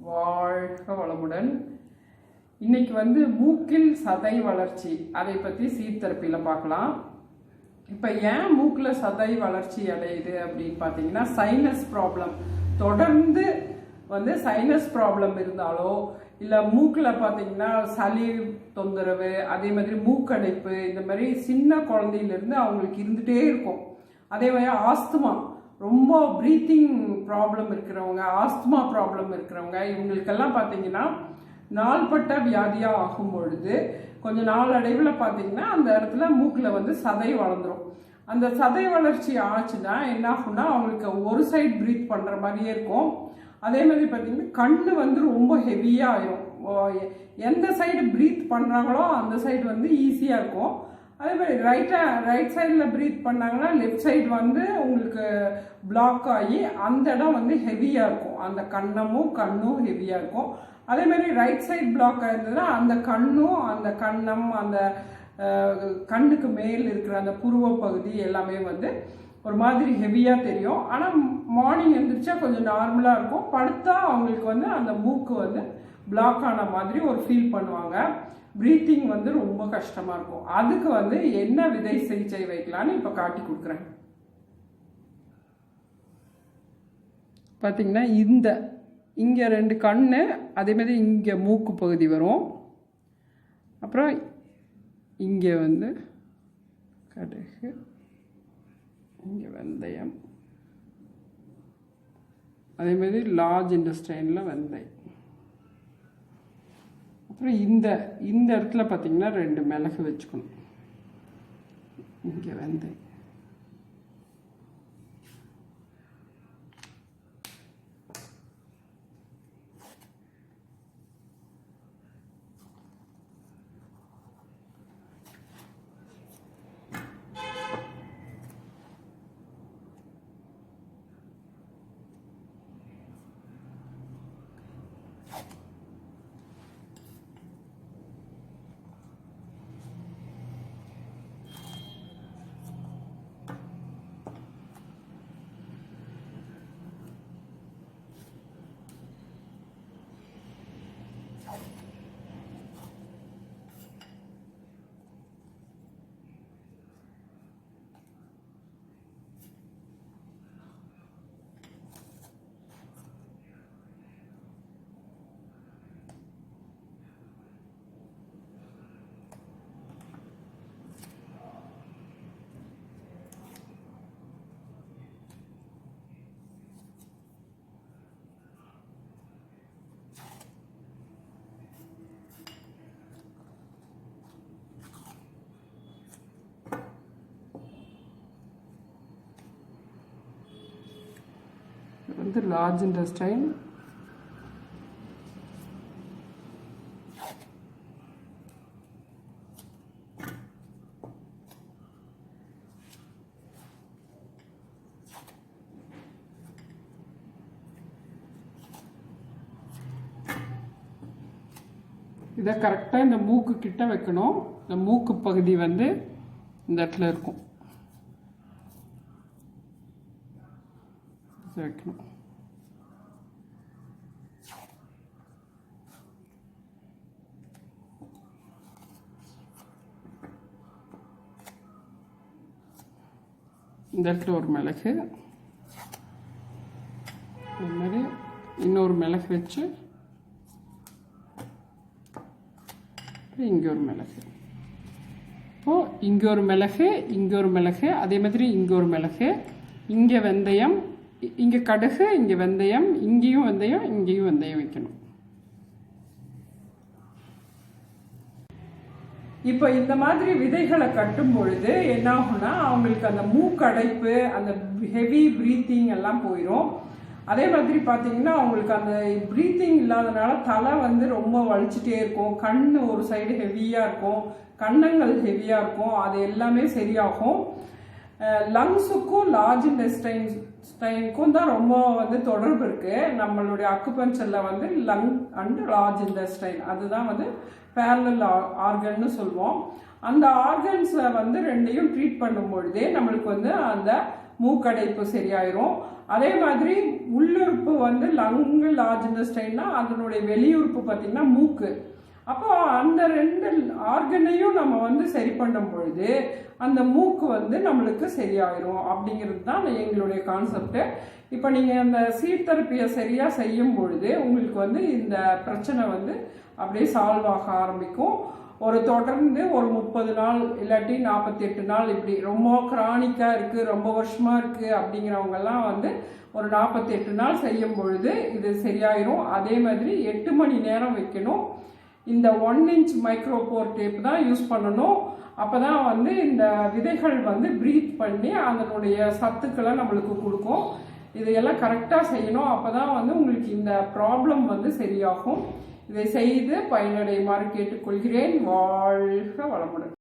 வாழ்க வளமுடன். இன்னைக்கு மூக்கில் சதை வளர்ச்சி அதை பற்றி சீர்தெரப்பியில் பார்க்கலாம். இப்போ ஏன் மூக்கில் சதை வளர்ச்சி அடையுது அப்படின்னு பார்த்தீங்கன்னா, சைனஸ் ப்ராப்ளம் தொடர்ந்து சைனஸ் ப்ராப்ளம் இருந்தாலோ இல்லை மூக்கில் பார்த்தீங்கன்னா சளி தொந்தரவு, அதே மாதிரி மூக்கடைப்பு, இந்த மாதிரி சின்ன குழந்தையிலேருந்து அவங்களுக்கு இருந்துகிட்டே இருக்கும். அதே மாதிரி ஆஸ்துமா, ரொம்ப ப்ரீத்திங் ப்ராப்ளம் இருக்கிறவங்க, ஆஸ்துமா ப்ராப்ளம் இருக்கிறவங்க, இவங்களுக்கெல்லாம் பார்த்தீங்கன்னா நாள்பட்ட வியாதியாக ஆகும் பொழுது கொஞ்சம் நாளடைவில் பார்த்தீங்கன்னா அந்த இடத்துல மூக்கில் சதை வளர்ந்துடும். அந்த சதை வளர்ச்சி ஆச்சுன்னா என்ன ஆகும்னா, அவங்களுக்கு ஒரு சைடு ப்ரீத் பண்ணுற மாதிரியே இருக்கும். அதே மாதிரி பார்த்தீங்கன்னா கண்ணு ரொம்ப ஹெவியாக ஆயிரும். எந்த சைடு ப்ரீத் பண்ணுறாங்களோ அந்த சைடு ஈஸியாக இருக்கும். அதே மாதிரி ரைட் சைடில் ப்ரீத் பண்ணாங்கன்னா லெஃப்ட் சைடு உங்களுக்கு பிளாக் ஆகி அந்த இடம் ஹெவியாக இருக்கும். அந்த கண்ணும் ஹெவியாக இருக்கும். அதே மாதிரி ரைட் சைடு பிளாக் ஆயிருந்ததுன்னா அந்த கண்ணும் அந்த கன்னம் அந்த கண்ணுக்கு மேல் இருக்கிற அந்த புருவ பகுதி எல்லாமே ஒரு மாதிரி ஹெவியாக தெரியும். ஆனால் மார்னிங் எழுந்திரிச்சா கொஞ்சம் நார்மலாக இருக்கும். படுத்தா அவங்களுக்கு அந்த மூக்கு பிளாக் ஆன மாதிரி ஒரு ஃபீல் பண்ணுவாங்க. ப்ரீத்திங் ரொம்ப கஷ்டமாக இருக்கும். அதுக்கு என்ன விதை சிகிச்சை வைக்கலான்னு இப்போ காட்டி கொடுக்குறேன். பார்த்தீங்கன்னா இங்கே 2 கண்ணு, அதே மாதிரி இங்கே மூக்கு பகுதி வரும். அப்புறம் இங்கே கடுகு, இங்கே வெந்தயம், அதே மாதிரி லார்ஜ் இன்டெஸ்டைனில் வெந்தயம். அப்புறம் இந்த இடத்துல பார்த்தீங்கன்னா 2 மிளகு வச்சுக்கணும். இங்கே வெந்தயம், லார்ஜ் இன்டெஸ்டைன், இதை கரெக்டாக இந்த மூக்கு கிட்ட வைக்கணும். இந்த மூக்கு பகுதி இந்த இடத்துல இருக்கும், வைக்கணும். இந்த இடத்துல ஒரு மிளகு, இது மாதிரி இன்னொரு மிளகு வச்சு இங்கே ஒரு மிளகு. இப்போது இங்கே ஒரு மிளகு, இங்கே ஒரு மிளகு, அதே மாதிரி இங்கே ஒரு மிளகு, இங்கே வெந்தயம், இங்கே கடுகு, இங்கே வெந்தயம், இங்கேயும் வெந்தயம், இங்கேயும் வெந்தயம் வைக்கணும். இப்போ இந்த மாதிரி விதைகளை கட்டும் பொழுது என்ன ஆகும்னா, அவங்களுக்கு அந்த மூக்கடைப்பு, அந்த ஹெவி ப்ரீத்திங் எல்லாம் போயிடும். அதே மாதிரி பார்த்தீங்கன்னா அவங்களுக்கு அந்த ப்ரீத்திங் இல்லாதனால தலை ரொம்ப வலிச்சுட்டே இருக்கும். கண் ஒரு சைடு ஹெவியாக இருக்கும், கன்னங்கள் ஹெவியாக இருக்கும். அது எல்லாமே சரியாகும். லங்ஸுக்கும் லார்ஜ் இன்டெஸ்டைனுக்கும் தான் ரொம்ப தொடர்பு இருக்குது. நம்மளுடைய அக்குபஞ்சரில் லங் அண்ட் லார்ஜ் இன்டெஸ்டைன் அதுதான் பேரலல் ஆர்கன்னு சொல்லுவோம். அந்த ஆர்கன்ஸை ரெண்டையும் ட்ரீட் பண்ணும் பொழுதே நம்மளுக்கு அந்த மூக்கடைப்பு சரியாயிரும். அதே மாதிரி உள்ளுறுப்பு வந்து லங்கு லார்ஜ் இன்டெஸ்டைன்னா அதனுடைய வெளியுறுப்பு பார்த்தீங்கன்னா மூக்கு. அப்போ அந்த 2 ஆர்கனையும் நம்ம வந்து சரி பண்ணும் பொழுது அந்த மூக்கு வந்து நம்மளுக்கு சரியாயிரும் அப்படிங்கிறது தான் எங்களுடைய கான்செப்ட். இப்போ நீங்கள் அந்த சீர்தெரப்பியை சரியாக செய்யும் பொழுது உங்களுக்கு வந்து இந்த பிரச்சனை வந்து அப்படியே சால்வ் ஆக ஆரம்பிக்கும். தொடர்ந்து ஒரு 30 நாள் இல்லாட்டி 48 நாள் இப்படி ரொம்ப கிரானிக்காக இருக்குது, ரொம்ப வருஷமாக இருக்குது அப்படிங்கிறவங்கெல்லாம் வந்து ஒரு 48 நாள் செய்யும் பொழுது இது சரியாயிரும். அதே மாதிரி 8 மணி நேரம் வைக்கணும். இந்த 1 இன்ச் மைக்ரோபோர் டேப் தான் யூஸ் பண்ணணும். அப்போ தான் வந்து இந்த விதைகள் வந்து ப்ரீத் பண்ணி அதனுடைய சத்துக்களை நம்மளுக்கு கொடுக்கும். இதையெல்லாம் கரெக்டாக செய்யணும். அப்போ தான் வந்து உங்களுக்கு இந்த ப்ராப்ளம் வந்து சரியாகும். இதை செய்து பயனடையுமாறு கேட்டுக்கொள்கிறேன். வாழ்க வளமுடன்.